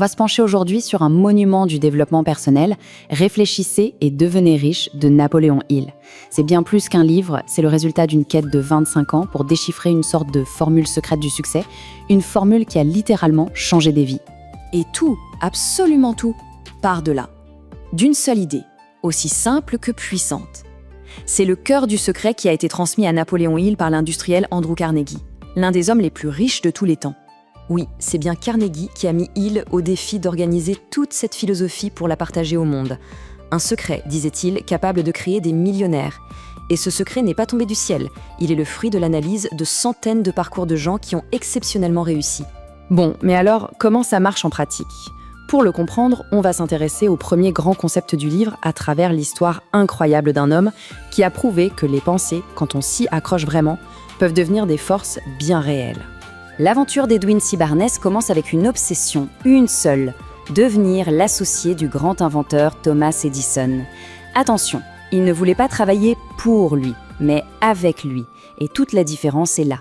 On va se pencher aujourd'hui sur un monument du développement personnel, Réfléchissez et devenez riche de Napoléon Hill. C'est bien plus qu'un livre, c'est le résultat d'une quête de 25 ans pour déchiffrer une sorte de formule secrète du succès, une formule qui a littéralement changé des vies. Et tout, absolument tout, part de là. D'une seule idée, aussi simple que puissante. C'est le cœur du secret qui a été transmis à Napoléon Hill par l'industriel Andrew Carnegie, l'un des hommes les plus riches de tous les temps. Oui, c'est bien Carnegie qui a mis Hill au défi d'organiser toute cette philosophie pour la partager au monde. Un secret, disait-il, capable de créer des millionnaires. Et ce secret n'est pas tombé du ciel, il est le fruit de l'analyse de centaines de parcours de gens qui ont exceptionnellement réussi. Bon, mais alors, comment ça marche en pratique ? Pour le comprendre, on va s'intéresser au premier grand concept du livre à travers l'histoire incroyable d'un homme qui a prouvé que les pensées, quand on s'y accroche vraiment, peuvent devenir des forces bien réelles. L'aventure d'Edwin C. Barnes commence avec une obsession, une seule, devenir l'associé du grand inventeur Thomas Edison. Attention, il ne voulait pas travailler pour lui, mais avec lui, et toute la différence est là.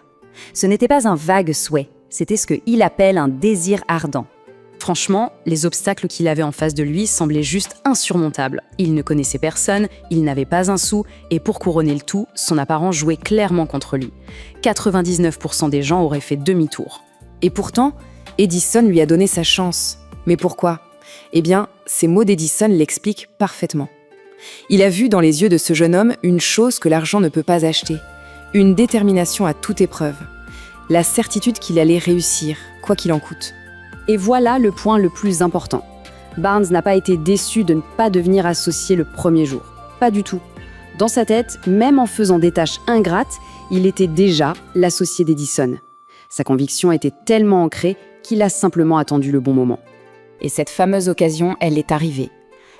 Ce n'était pas un vague souhait, c'était ce qu'il appelle un désir ardent. Franchement, les obstacles qu'il avait en face de lui semblaient juste insurmontables. Il ne connaissait personne, il n'avait pas un sou, et pour couronner le tout, son apparence jouait clairement contre lui. 99% des gens auraient fait demi-tour. Et pourtant, Edison lui a donné sa chance. Mais pourquoi ? Eh bien, ces mots d'Edison l'expliquent parfaitement. Il a vu dans les yeux de ce jeune homme une chose que l'argent ne peut pas acheter, une détermination à toute épreuve, la certitude qu'il allait réussir, quoi qu'il en coûte. Et voilà le point le plus important. Barnes n'a pas été déçu de ne pas devenir associé le premier jour. Pas du tout. Dans sa tête, même en faisant des tâches ingrates, il était déjà l'associé d'Edison. Sa conviction était tellement ancrée qu'il a simplement attendu le bon moment. Et cette fameuse occasion, elle est arrivée.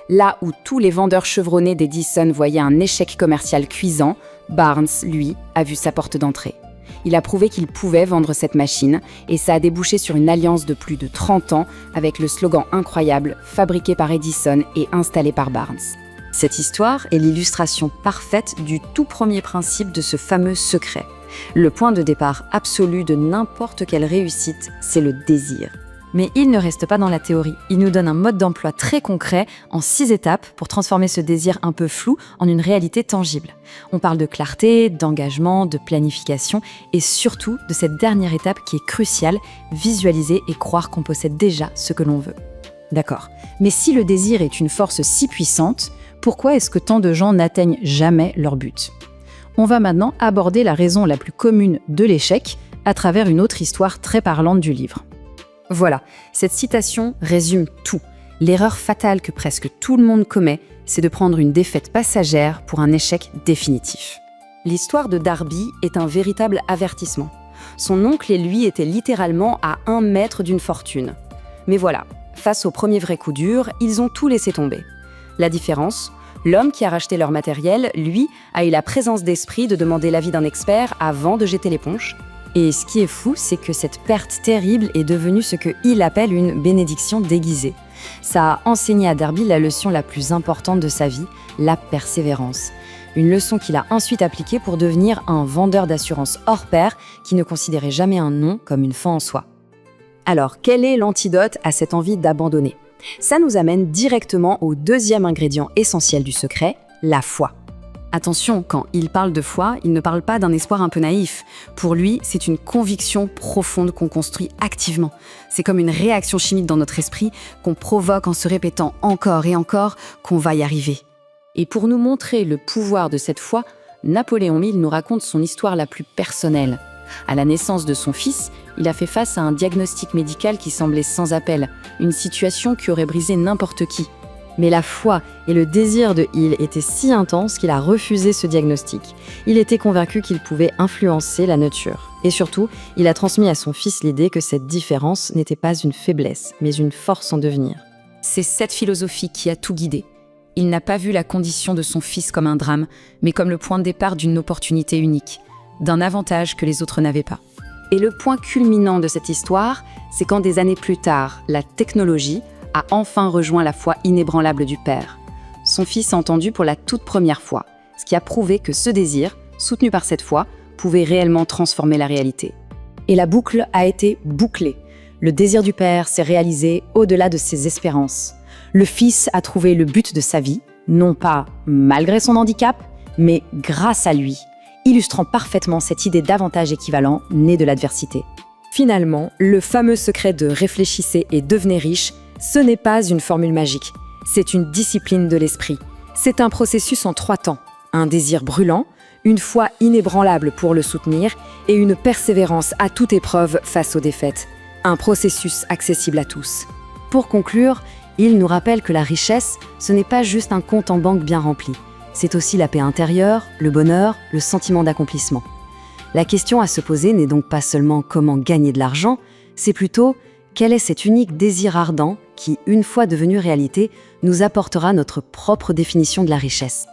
Là où tous les vendeurs chevronnés d'Edison voyaient un échec commercial cuisant, Barnes, lui, a vu sa porte d'entrée. Il a prouvé qu'il pouvait vendre cette machine et ça a débouché sur une alliance de plus de 30 ans avec le slogan incroyable « Fabriqué par Edison et installé par Barnes ». Cette histoire est l'illustration parfaite du tout premier principe de ce fameux secret. Le point de départ absolu de n'importe quelle réussite, c'est le désir. Mais il ne reste pas dans la théorie. Il nous donne un mode d'emploi très concret, en 6 étapes, pour transformer ce désir un peu flou en une réalité tangible. On parle de clarté, d'engagement, de planification, et surtout de cette dernière étape qui est cruciale, visualiser et croire qu'on possède déjà ce que l'on veut. D'accord. Mais si le désir est une force si puissante, pourquoi est-ce que tant de gens n'atteignent jamais leur but ? On va maintenant aborder la raison la plus commune de l'échec à travers une autre histoire très parlante du livre. Voilà, cette citation résume tout. L'erreur fatale que presque tout le monde commet, c'est de prendre une défaite passagère pour un échec définitif. L'histoire de Darby est un véritable avertissement. Son oncle et lui étaient littéralement à 1 mètre d'une fortune. Mais voilà, face au premier vrai coup dur, ils ont tout laissé tomber. La différence, l'homme qui a racheté leur matériel, lui, a eu la présence d'esprit de demander l'avis d'un expert avant de jeter l'éponge. Et ce qui est fou, c'est que cette perte terrible est devenue ce que Hill appelle une bénédiction déguisée. Ça a enseigné à Darby la leçon la plus importante de sa vie, la persévérance. Une leçon qu'il a ensuite appliquée pour devenir un vendeur d'assurance hors pair qui ne considérait jamais un non comme une fin en soi. Alors, quel est l'antidote à cette envie d'abandonner ? Ça nous amène directement au deuxième ingrédient essentiel du secret, la foi. Attention, quand il parle de foi, il ne parle pas d'un espoir un peu naïf. Pour lui, c'est une conviction profonde qu'on construit activement. C'est comme une réaction chimique dans notre esprit qu'on provoque en se répétant encore et encore qu'on va y arriver. Et pour nous montrer le pouvoir de cette foi, Napoléon Hill nous raconte son histoire la plus personnelle. À la naissance de son fils, il a fait face à un diagnostic médical qui semblait sans appel, une situation qui aurait brisé n'importe qui. Mais la foi et le désir de Hill étaient si intenses qu'il a refusé ce diagnostic. Il était convaincu qu'il pouvait influencer la nature. Et surtout, il a transmis à son fils l'idée que cette différence n'était pas une faiblesse, mais une force en devenir. C'est cette philosophie qui a tout guidé. Il n'a pas vu la condition de son fils comme un drame, mais comme le point de départ d'une opportunité unique, d'un avantage que les autres n'avaient pas. Et le point culminant de cette histoire, c'est quand des années plus tard, la technologie a enfin rejoint la foi inébranlable du père. Son fils a entendu pour la toute première fois, ce qui a prouvé que ce désir, soutenu par cette foi, pouvait réellement transformer la réalité. Et la boucle a été bouclée. Le désir du père s'est réalisé au-delà de ses espérances. Le fils a trouvé le but de sa vie, non pas malgré son handicap, mais grâce à lui, illustrant parfaitement cette idée d'avantage équivalent née de l'adversité. Finalement, le fameux secret de réfléchissez et devenez riche, ce n'est pas une formule magique, c'est une discipline de l'esprit. C'est un processus en 3 temps, un désir brûlant, une foi inébranlable pour le soutenir et une persévérance à toute épreuve face aux défaites. Un processus accessible à tous. Pour conclure, il nous rappelle que la richesse, ce n'est pas juste un compte en banque bien rempli. C'est aussi la paix intérieure, le bonheur, le sentiment d'accomplissement. La question à se poser n'est donc pas seulement comment gagner de l'argent, c'est plutôt quel est cet unique désir ardent qui, une fois devenu réalité, nous apportera notre propre définition de la richesse.